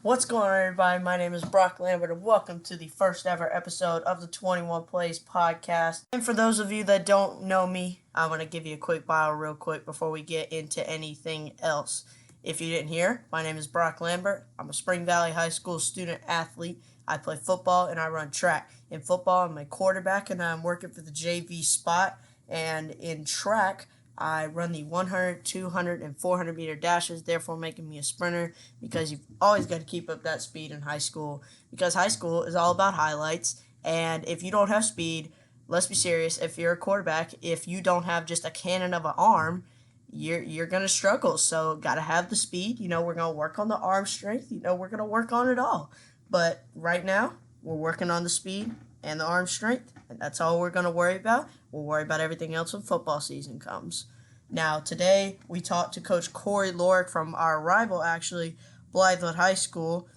What's going on, everybody? My name is Brock Lambert, and welcome to the first ever episode of the 21 Plays podcast. And for those of you that don't know me, I'm going to give you a quick bio real quick before we get into anything else. If you didn't hear, my name is Brock Lambert. I'm a Spring Valley High School student athlete. I play football and I run track. In football, I'm a quarterback and I'm working for the JV spot. And in track, I run the 100, 200, and 400 meter dashes, therefore making me a sprinter because you've always got to keep up that speed in high school because high school is all about highlights. And if you don't have speed, let's be serious, if you're a quarterback, if you don't have just a cannon of an arm, you're going to struggle. So got to have the speed. We're going to work on the arm strength. We're going to work on it all. But right now, we're working on the speed and the arm strength, and that's all we're going to worry about. We'll worry about everything else when football season comes. Now, today, we talked to Coach Cory Lorick from our rival, actually, Blythewood High School.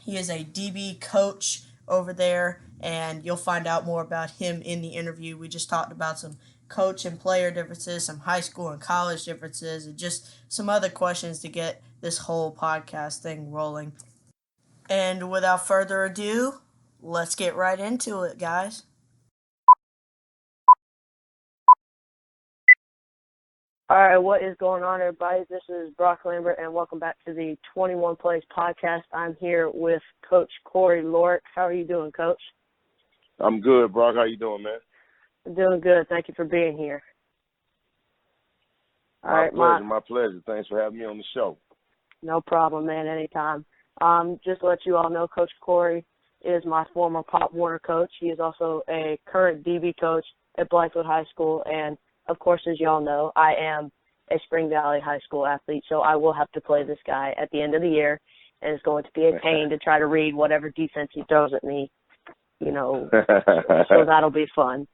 He is a DB coach over there, and you'll find out more about him in the interview. We just talked about some coach and player differences, some high school and college differences, and just some other questions to get this whole podcast thing rolling. And without further ado, let's get right into it, guys. All right, what is going on, everybody? This is Brock Lambert, and welcome back to the 21 Plays podcast. I'm here with Coach Cory Lorick. How are you doing, Coach? I'm good, Brock. How you doing, man? I'm doing good. Thank you for being here. My pleasure. Thanks for having me on the show. No problem, man. Anytime. Just to let you all know, Coach Cory is my former Pop Warner coach. He is also a current DB coach at Blythewood High School, and of course, as you all know, I am a Spring Valley High School athlete, so I will have to play this guy at the end of the year, and it's going to be a pain to try to read whatever defense he throws at me, so that'll be fun.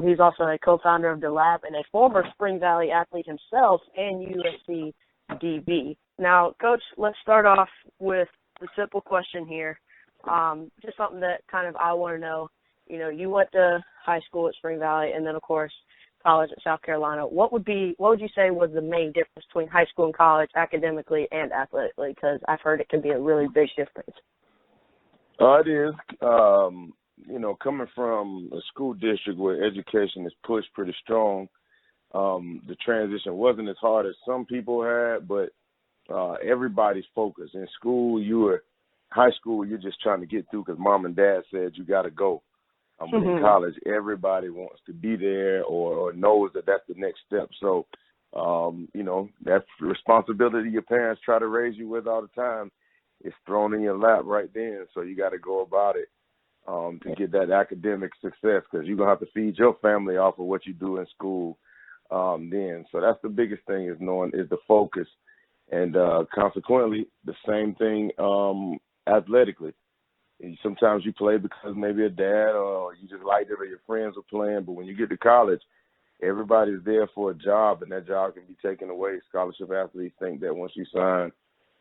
He's also a co-founder of The Lab and a former Spring Valley athlete himself and USC DB. Now, Coach, let's start off with the simple question here, just something that kind of I want to know. You went to high school at Spring Valley and then, of course, college at South Carolina. What would you say was the main difference between high school and college academically and athletically? Because I've heard it can be a really big difference. It is. Coming from a school district where education is pushed pretty strong, the transition wasn't as hard as some people had, but everybody's focused. In school, high school, you're just trying to get through because mom and dad said you got to go. But in college, everybody wants to be there or knows that that's the next step. So, that's the responsibility your parents try to raise you with all the time. It's thrown in your lap right then. So you got to go about it to get that academic success because you're going to have to feed your family off of what you do in school then. So that's the biggest thing is the focus. And consequently, the same thing athletically. Sometimes you play because maybe a dad or you just liked it or your friends are playing. But when you get to college, everybody's there for a job, and that job can be taken away. Scholarship athletes think that once you sign,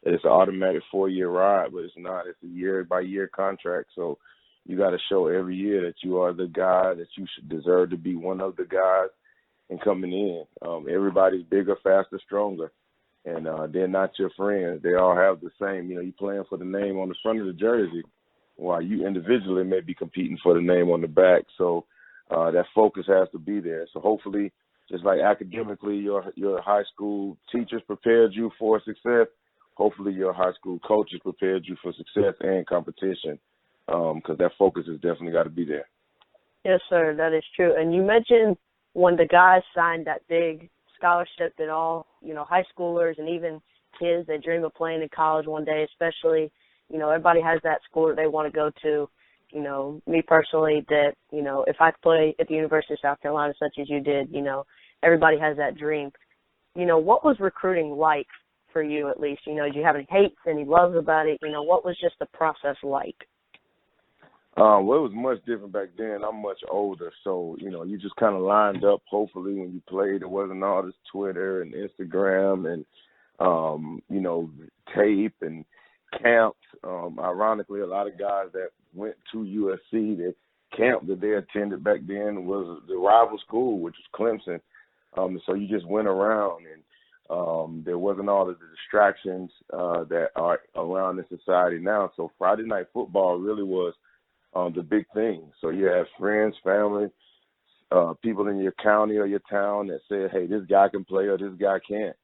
it's an automatic 4-year ride, but it's not. It's a year-by-year contract. So you got to show every year that you are the guy, that you should deserve to be one of the guys and coming in. Everybody's bigger, faster, stronger, and they're not your friends. They all have the same. You're playing for the name on the front of the jersey, while you individually may be competing for the name on the back. So that focus has to be there. So hopefully, just like academically, your high school teachers prepared you for success, hopefully your high school coaches prepared you for success and competition because that focus has definitely got to be there. Yes, sir, that is true. And you mentioned when the guys signed that big scholarship that all, high schoolers and even kids that dream of playing in college one day, especially everybody has that school that they want to go to. Me personally, that, if I play at the University of South Carolina, such as you did, everybody has that dream. What was recruiting like for you, at least? Did you have any hates, any loves about it? What was just the process like? Well, it was much different back then. I'm much older, so, you just kind of lined up, hopefully, when you played. There wasn't all this Twitter and Instagram and, tape and camps. Ironically, a lot of guys that went to USC, the camp that they attended back then was the rival school, which was Clemson. So you just went around, and there wasn't all of the distractions that are around in society now. So Friday night football really was the big thing. So you have friends, family, people in your county or your town that said, hey, this guy can play or this guy can't.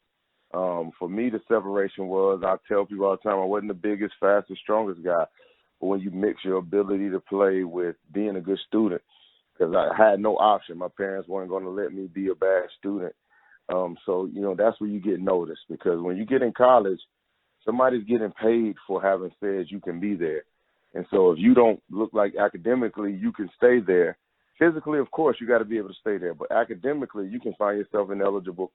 For me, the separation was, I tell people all the time, I wasn't the biggest, fastest, strongest guy. But when you mix your ability to play with being a good student, because I had no option. My parents weren't going to let me be a bad student. So, that's where you get noticed, because when you get in college, somebody's getting paid for having said you can be there. And so if you don't look like academically you can stay there, physically, of course, you got to be able to stay there. But academically, you can find yourself ineligible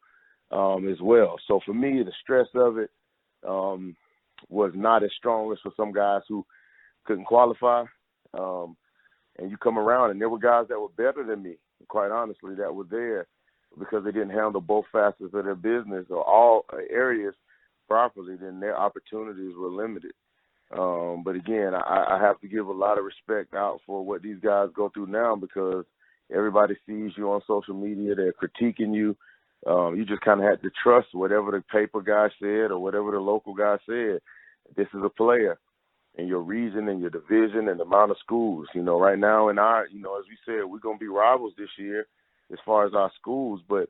as well. So for me, the stress of it was not as strong as for some guys who couldn't qualify. And you come around, and there were guys that were better than me, quite honestly, that were there because they didn't handle both facets of their business or all areas properly, then their opportunities were limited. But again, I have to give a lot of respect out for what these guys go through now, because everybody sees you on social media. They're critiquing you. You just kind of had to trust whatever the paper guy said or whatever the local guy said. This is a player in your region and your division and the amount of schools. Right now in our, as we said, we're going to be rivals this year as far as our schools. But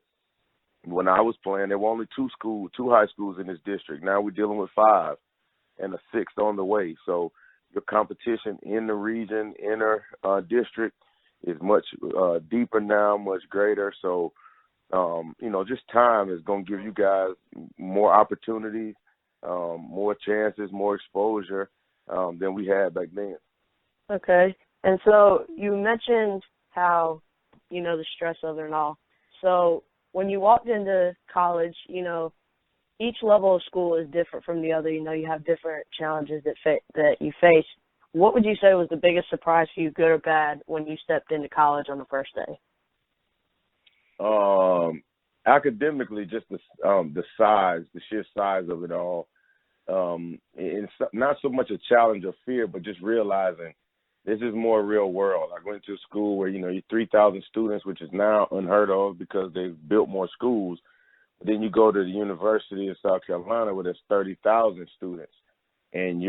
when I was playing, there were only two high schools in this district. Now we're dealing with 5 and a 6th on the way. So your competition in the region, inner district is much deeper now, much greater. So, just time is going to give you guys more opportunities, more chances, more exposure than we had back then. Okay. And so you mentioned how, the stress of it and all. So when you walked into college, each level of school is different from the other. You have different challenges that you face. What would you say was the biggest surprise for you, good or bad, when you stepped into college on the first day? Academically, just the sheer size of it all. It's not so much a challenge or fear, but just realizing this is more real world. I went to a school where, you're 3,000 students, which is now unheard of because they've built more schools. But then you go to the University of South Carolina where there's 30,000 students, and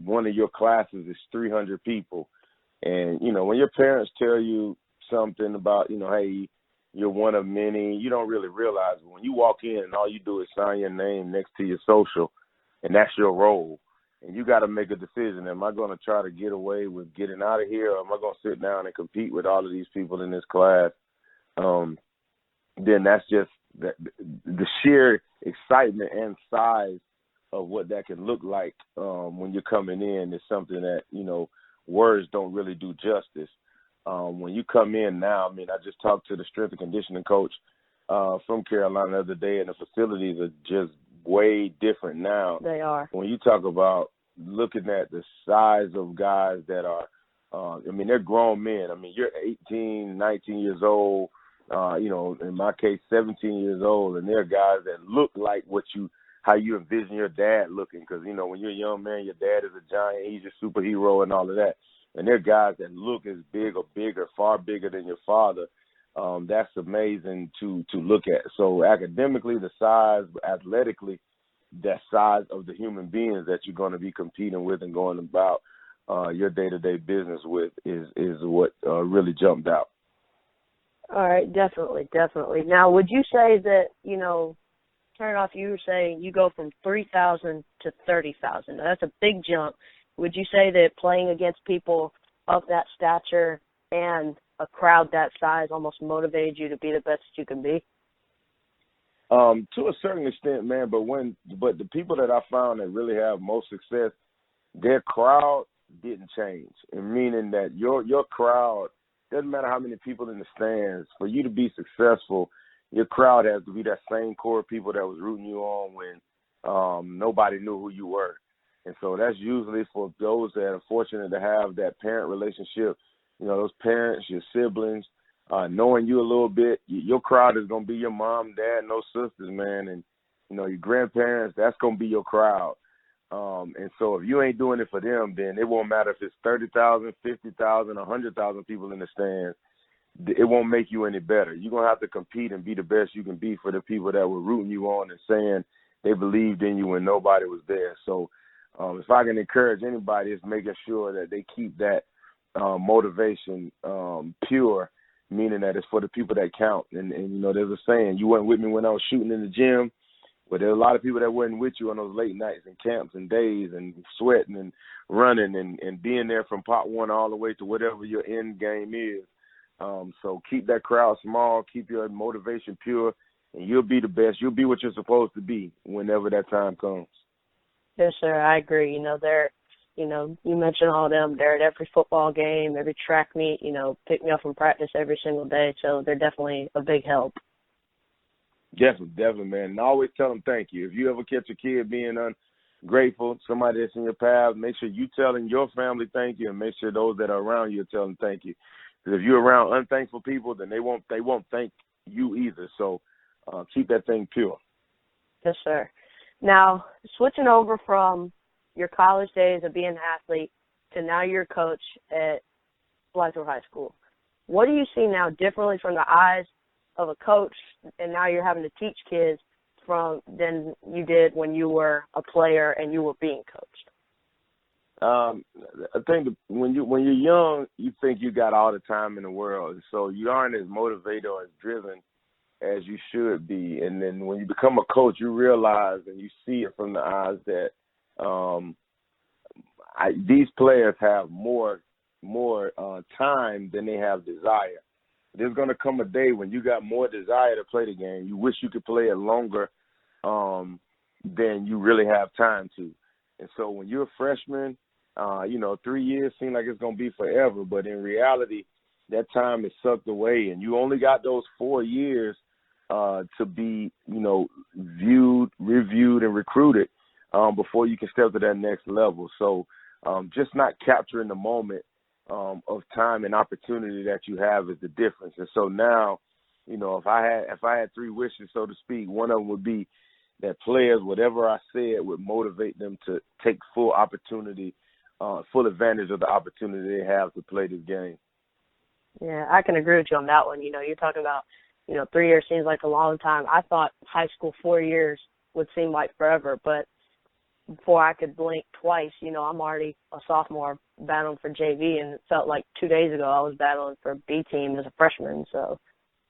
one of your classes is 300 people. And, when your parents tell you something about, hey, you're one of many, you don't really realize it. When you walk in and all you do is sign your name next to your social, and that's your role, and you got to make a decision. Am I going to try to get away with getting out of here, or am I going to sit down and compete with all of these people in this class? Then that's just the sheer excitement and size of what that can look like when you're coming in is something that, words don't really do justice. When you come in now, I just talked to the strength and conditioning coach from Carolina the other day, and the facilities are just way different now. They are. When you talk about looking at the size of guys that are, they're grown men. You're 18, 19 years old, in my case, 17 years old, and there are guys that look like how you envision your dad looking, because, when you're a young man, your dad is a giant, he's a superhero and all of that. And there are guys that look as big or bigger, far bigger than your father. That's amazing to look at. So academically, the size, athletically, that size of the human beings that you're going to be competing with and going about your day-to-day business with is what really jumped out. All right, definitely. Now, would you say that, turn off, you were saying you go from 3,000 to 30,000. That's a big jump. Would you say that playing against people of that stature and a crowd that size almost motivated you to be the best you can be? To a certain extent, man, but the people that I found that really have most success, their crowd didn't change. And meaning that your crowd, doesn't matter how many people in the stands, for you to be successful, your crowd has to be that same core of people that was rooting you on when nobody knew who you were. And so that's usually for those that are fortunate to have that parent relationship, those parents, your siblings, knowing you a little bit. Your crowd is going to be your mom, dad, no sisters, man. And, your grandparents, that's going to be your crowd. And so if you ain't doing it for them, then it won't matter if it's 30,000, 50,000, 100,000 people in the stands. It won't make you any better. You're going to have to compete and be the best you can be for the people that were rooting you on and saying they believed in you when nobody was there. So if I can encourage anybody, it's making sure that they keep that motivation pure, meaning that it's for the people that count. And there's a saying, you weren't with me when I was shooting in the gym. But there's a lot of people that weren't with you on those late nights and camps and days and sweating and running and being there from pot one all the way to whatever your end game is. So keep that crowd small, keep your motivation pure, and you'll be the best. You'll be what you're supposed to be whenever that time comes. Yes, sir. I agree. You mentioned all of them. They're at every football game, every track meet, pick me up from practice every single day. So they're definitely a big help. Definitely, man. And I always tell them thank you. If you ever catch a kid being ungrateful, somebody that's in your path, make sure you telling your family thank you, and make sure those that are around you tell them thank you. Because if you're around unthankful people, then they won't thank you either. So keep that thing pure. Yes, sir. Now, switching over from your college days of being an athlete to now you're a coach at Blytheville High School, what do you see now differently from the eyes of a coach, and now you're having to teach kids than you did when you were a player and you were being coached? I think when you're young, you think you got all the time in the world, so you aren't as motivated or as driven as you should be. And then when you become a coach, you realize and you see it from the eyes that these players have more time than they have desire. There's going to come a day when you got more desire to play the game. You wish you could play it longer than you really have time to. And so when you're a freshman, 3 years seem like it's going to be forever. But in reality, that time is sucked away. And you only got those 4 years to be, viewed, reviewed, and recruited before you can step to that next level. So just not capturing the moment of time and opportunity that you have is the difference. And so now, if I had 3 wishes, so to speak, one of them would be that players, whatever I said, would motivate them to take full advantage of the opportunity they have to play this game. Yeah, I can agree with you on that one. You're talking about, 3 years seems like a long time. I thought high school 4 years would seem like forever, but before I could blink twice, I'm already a sophomore battling for JV, and it felt like 2 days ago I was battling for B team as a freshman. So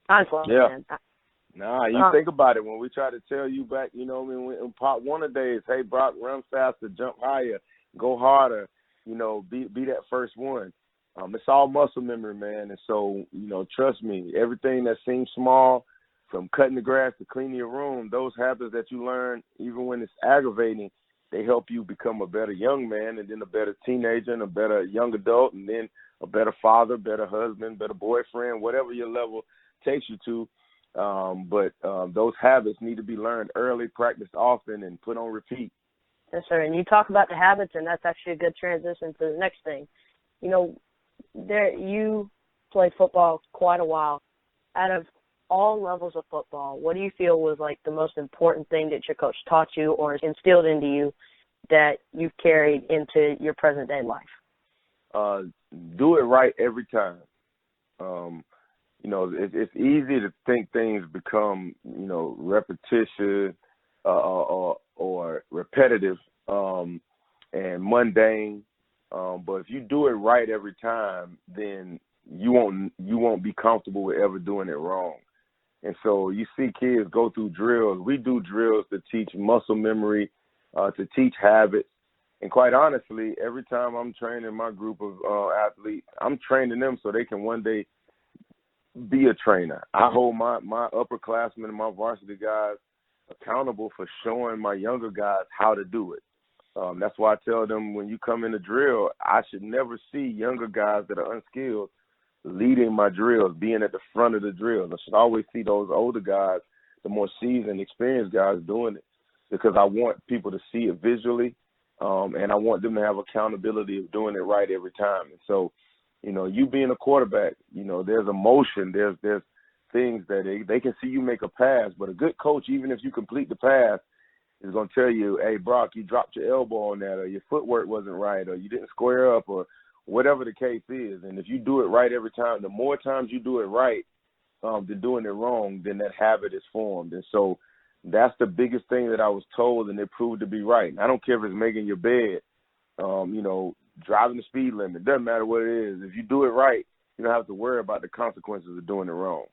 time's flying, man. Nah, you think about it. When we try to tell you back, in part one of days, hey, Brock, run faster, jump higher, go harder, be that first one. It's all muscle memory, man. And so, trust me, everything that seems small, from cutting the grass to cleaning your room, those habits that you learn, even when it's aggravating, they help you become a better young man, and then a better teenager, and a better young adult, and then a better father, better husband, better boyfriend, whatever your level takes you to. But those habits need to be learned early, practiced often, and put on repeat. Yes, sir. And you talk about the habits, and that's actually a good transition to the next thing. You played football quite a while. Out of all levels of football, what do you feel was like the most important thing that your coach taught you or instilled into you that you've carried into your present day life? Do it right every time. It's easy to think things become, repetition or repetitive and mundane. But if you do it right every time, then you won't be comfortable with ever doing it wrong. And so you see kids go through drills. We do drills to teach muscle memory, to teach habits. And quite honestly, every time I'm training my group of athletes, I'm training them so they can one day be a trainer. I hold my upperclassmen and my varsity guys accountable for showing my younger guys how to do it. That's why I tell them when you come in a drill, I should never see younger guys that are unskilled leading my drills, being at the front of the drills. I should always see those older guys, the more seasoned, experienced guys doing it, because I want people to see it visually, and I want them to have accountability of doing it right every time. And so, you being a quarterback, there's emotion, there's things that they can see you make a pass, but a good coach, even if you complete the pass, is going to tell you, hey, Brock, you dropped your elbow on that, or your footwork wasn't right, or you didn't square up, or whatever the case is. And if you do it right every time, the more times you do it right than doing it wrong, then that habit is formed. And so that's the biggest thing that I was told, and it proved to be right. And I don't care if it's making your bed, driving the speed limit. It doesn't matter what it is. If you do it right, you don't have to worry about the consequences of doing it wrong.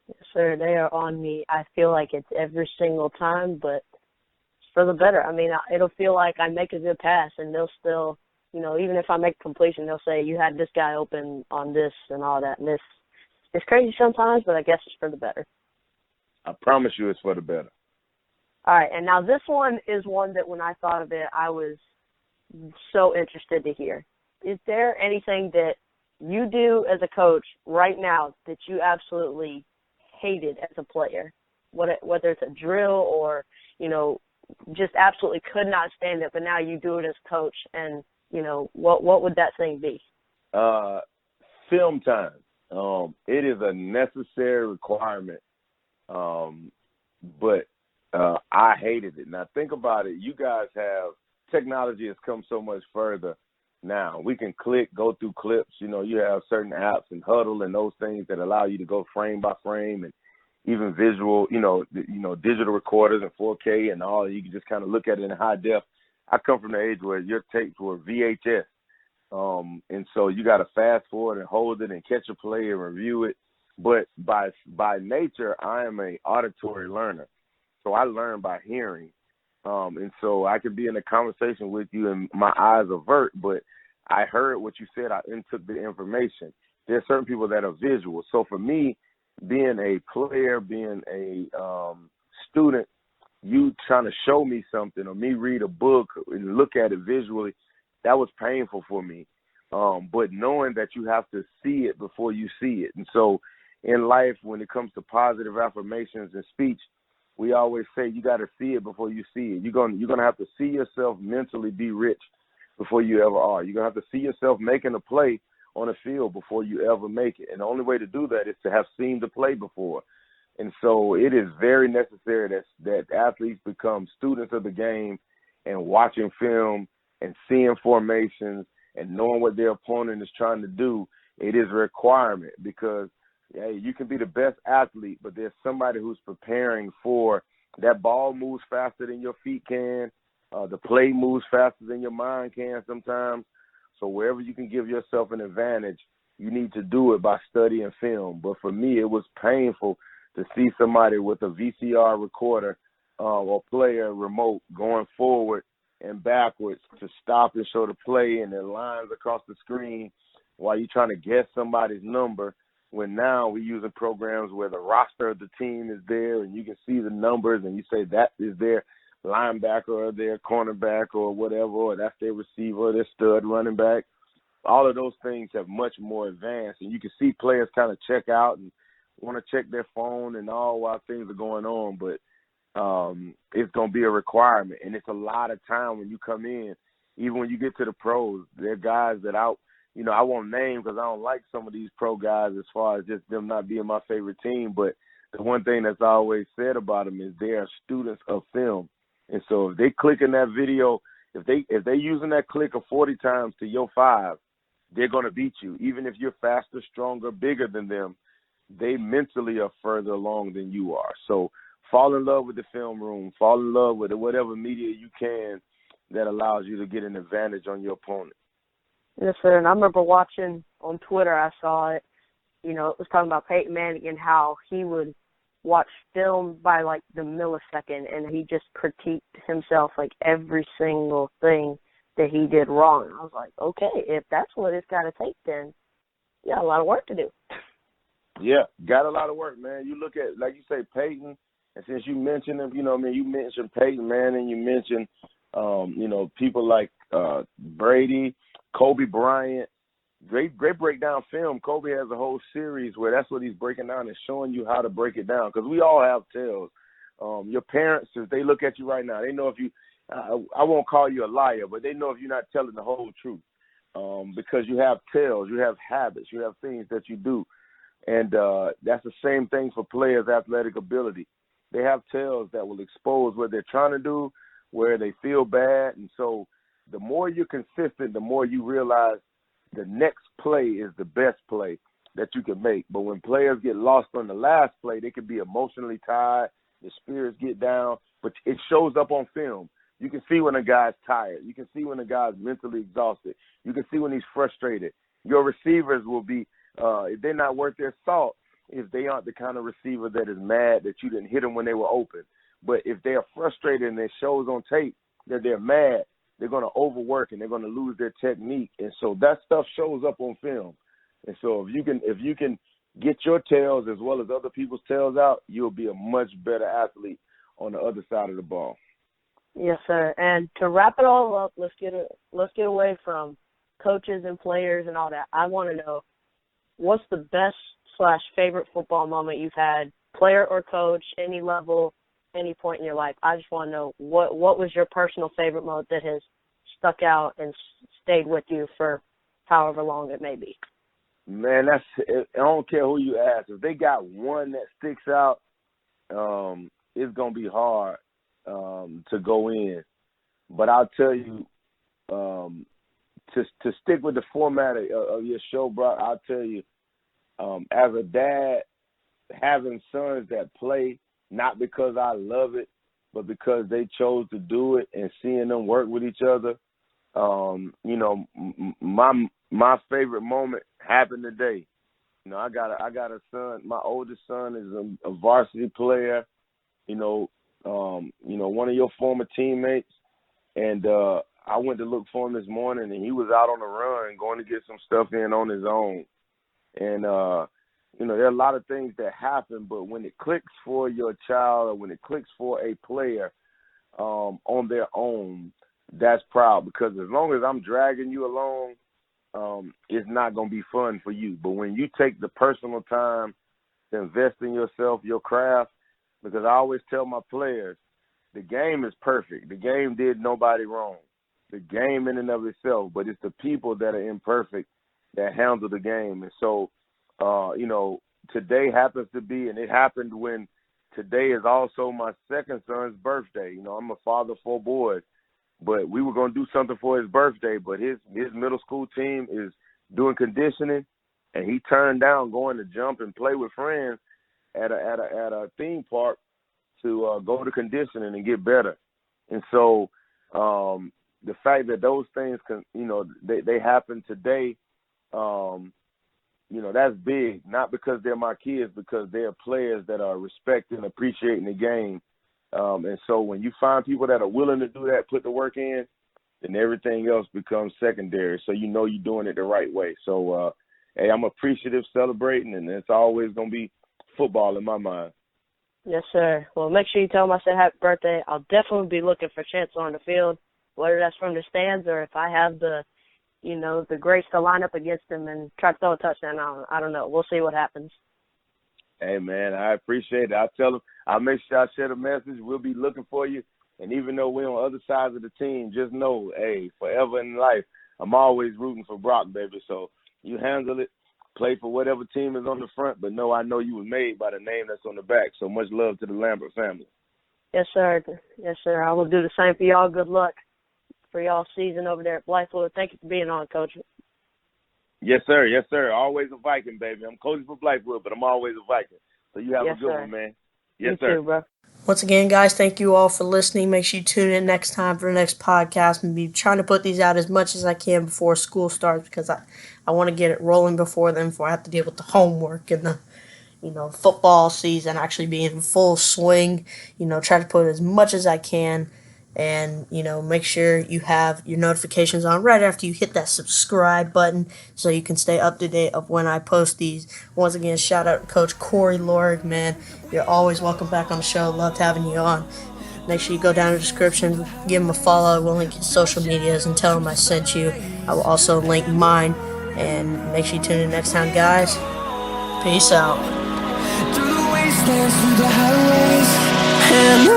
Yes, sir. They are on me. I feel like it's every single time, but it's for the better. I mean, it'll feel like I make a good pass, and they'll still, even if I make a completion, they'll say, you had this guy open on this and all that. And it's crazy sometimes, but I guess it's for the better. I promise you it's for the better. All right, and now this one is one that when I thought of it, I was so interested to hear. Is there anything that you do as a coach right now that you absolutely hated as a player, whether it's a drill or, just absolutely could not stand it, but now you do it as coach, and, what would that thing be? Film time. It is a necessary requirement, but I hated it. Now, think about it. You guys technology has come so much further now. We can go through clips. You have certain apps and Huddle and those things that allow you to go frame by frame, and even visual, digital recorders and 4K and all. You can just kind of look at it in high def. I come from the age where your tapes were VHS. And so you got to fast forward and hold it and catch a play and review it. But by nature, I am an auditory learner. So I learn by hearing. And so I could be in a conversation with you and my eyes avert, but I heard what you said. I intook the information. There are certain people that are visual. So for me, being a player, being a student, you trying to show me something or me read a book and look at it visually, that was painful for me. But knowing that you have to see it before you see it. And so in life, when it comes to positive affirmations and speech, we always say you got to see it before you see it. You're gonna have to see yourself mentally be rich before you ever are. You're going to have to see yourself making a play on the field before you ever make it. And the only way to do that is to have seen the play before. And so it is very necessary that athletes become students of the game and watching film and seeing formations and knowing what their opponent is trying to do. It is a requirement because, hey, you can be the best athlete, but there's somebody who's preparing for that ball moves faster than your feet can. The play moves faster than your mind can sometimes. So wherever you can give yourself an advantage, you need to do it by studying film. But for me, it was painful to see somebody with a VCR recorder or player remote going forward and backwards to stop and show the play and the lines across the screen while you're trying to guess somebody's number, when now we're using programs where the roster of the team is there and you can see the numbers and you say that is their linebacker or their cornerback or whatever, or that's their receiver, their stud running back. All of those things have much more advanced, and you can see players kind of check out and want to check their phone and all while things are going on, but it's going to be a requirement, and it's a lot of time when you come in. Even when you get to the pros, there are guys that I won't name because I don't like some of these pro guys as far as just them not being my favorite team, but the one thing that's always said about them is they are students of film. And so if they click in that video, if they're using that clicker 40 times to your 5, they're going to beat you. Even if you're faster, stronger, bigger than them, they mentally are further along than you are. So fall in love with the film room. Fall in love with whatever media you can that allows you to get an advantage on your opponent. Yes, sir. And I remember watching on Twitter, I saw it, it was talking about Peyton Manning and how he would watch film by like the millisecond, and he just critiqued himself like every single thing that he did wrong. I was like, okay, if that's what it's got to take, then you got a lot of work to do. Yeah, got a lot of work, man. You look at, like you say, Peyton, and since you mentioned him, you mentioned Peyton Manning, you mentioned, people like Brady, Kobe Bryant. Great breakdown film. Kobe has a whole series where that's what he's breaking down and showing you how to break it down, because we all have tells. Your parents, if they look at you right now, they know if you I won't call you a liar, but they know if you're not telling the whole truth, because you have tells, you have habits, you have things that you do. And that's the same thing for players' athletic ability. They have tells that will expose what they're trying to do, where they feel bad. And so the more you're consistent, the more you realize the next play is the best play that you can make. But when players get lost on the last play, they can be emotionally tied. the spirits get down, but it shows up on film. You can see when a guy's tired. You can see when a guy's mentally exhausted. You can see when he's frustrated. Your receivers will be, if they're not worth their salt, if they aren't the kind of receiver that is mad that you didn't hit them when they were open. But if they are frustrated and it shows on tape that they're mad, they're going to overwork and they're going to lose their technique. And so that stuff shows up on film. And so if you can get your tails as well as other people's tails out, you'll be a much better athlete on the other side of the ball. Yes, sir. And to wrap it all up, let's get away from coaches and players and all that. I want to know, what's the best/favorite football moment you've had, player or coach, any level, any point in your life? I just want to know what was your personal favorite moment that has stuck out and stayed with you for however long it may be. Man, I don't care who you ask. If they got one that sticks out, it's gonna be hard to go in. But I'll tell you, to stick with the format of your show, Brock, I'll tell you, as a dad, having sons that play, not because I love it, but because they chose to do it, and seeing them work with each other, my favorite moment happened today. I got a son. My oldest son is a varsity player. One of your former teammates, and I went to look for him this morning, and he was out on the run, going to get some stuff in on his own. And there are a lot of things that happen, but when it clicks for your child, or when it clicks for a player on their own, that's proud, because as long as I'm dragging you along, it's not going to be fun for you. But when you take the personal time to invest in yourself, your craft, because I always tell my players, the game is perfect. The game did nobody wrong. The game in and of itself, but it's the people that are imperfect that handle the game. And so, today happens to be, and it happened when today is also my second son's birthday. I'm a father of 4 boys. But we were going to do something for his birthday, but his middle school team is doing conditioning, and he turned down going to jump and play with friends at a theme park to go to conditioning and get better. And so the fact that those things they happen today, that's big. Not because they're my kids, because they're players that are respecting and appreciating the game. And so when you find people that are willing to do that, put the work in, then everything else becomes secondary. So you're doing it the right way. So, hey, I'm appreciative, celebrating, and it's always going to be football in my mind. Yes, sir. Well, make sure you tell him I said happy birthday. I'll definitely be looking for Chancellor on the field, whether that's from the stands or if I have the grace to line up against him and try to throw a touchdown. I don't know. We'll see what happens. Hey, man, I appreciate it. I'll tell them. I'll make sure I share the message. We'll be looking for you. And even though we're on other sides of the team, just know, hey, forever in life, I'm always rooting for Brock, baby. So you handle it. Play for whatever team is on the front. But I know you were made by the name that's on the back. So much love to the Lambert family. Yes, sir. Yes, sir. I will do the same for y'all. Good luck for y'all season over there at Blythewood. Thank you for being on, Coach. Yes, sir. Yes, sir. Always a Viking, baby. I'm coaching for Blythewood, but I'm always a Viking. So you have a good one, man. Yes, you sir. Too, bro. Once again, guys, thank you all for listening. Make sure you tune in next time for the next podcast. I'm be trying to put these out as much as I can before school starts, because I want to get it rolling before then, before I have to deal with the homework and the football season actually being in full swing. Try to put as much as I can. And, make sure you have your notifications on right after you hit that subscribe button so you can stay up to date of when I post these. Once again, shout out to Coach Cory Lorick, man. You're always welcome back on the show. Loved having you on. Make sure you go down in the description, give him a follow. We'll link his social medias and tell him I sent you. I will also link mine. And make sure you tune in next time, guys. Peace out. Through the wastelands, through the highways, and